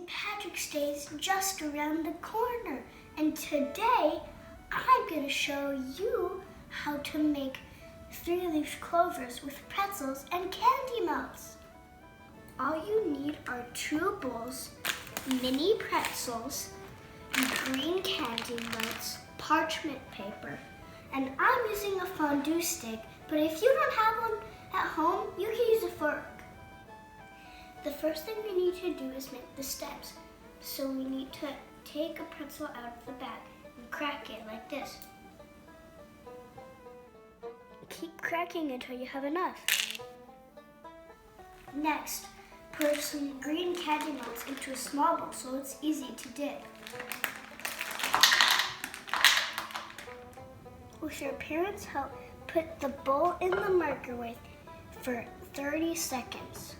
Patrick's Day is just around the corner, and today I'm going to show you how to make 3-leaf clovers with pretzels and candy melts. All you need are 2 bowls, mini pretzels, green candy melts, parchment paper, and I'm using a fondue stick, but if you don't have one at home, you can use a fork. The first thing we need to do is make the stems. So we need to take a pretzel out of the bag and crack it like this. Keep cracking until you have enough. Next, pour some green candy melts into a small bowl so it's easy to dip. With your parents' help, put the bowl in the microwave for 30 seconds.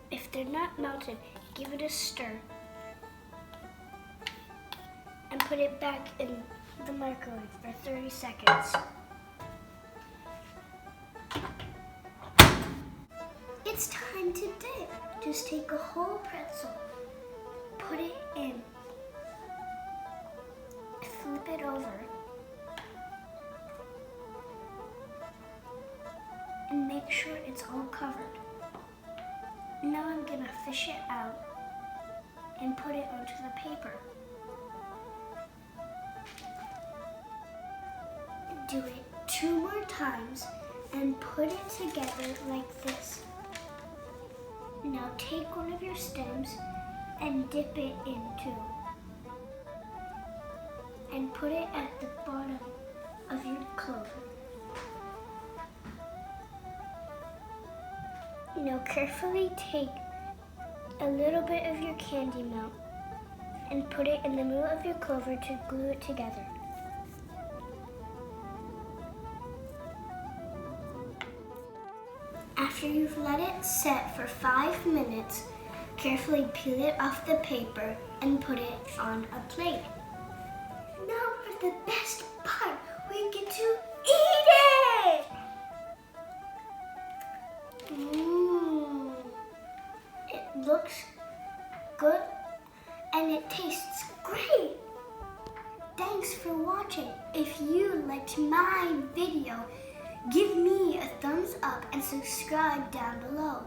If they're not melted, give it a stir and put it back in the microwave for 30 seconds. It's time to dip. Just take a whole pretzel, put it in, flip it over, and make sure it's all covered. Now I'm gonna fish it out and put it onto the paper. Do it 2 more times and put it together like this. Now take one of your stems and dip it in too. And put it at the bottom of your clover. Now carefully take a little bit of your candy melt and put it in the middle of your clover to glue it together. After you've let it set for 5 minutes, carefully peel it off the paper and put it on a plate. Now for the best part, we get to eat it! It looks good and it tastes great. Thanks for watching. If you liked my video, give me a thumbs up and subscribe down below.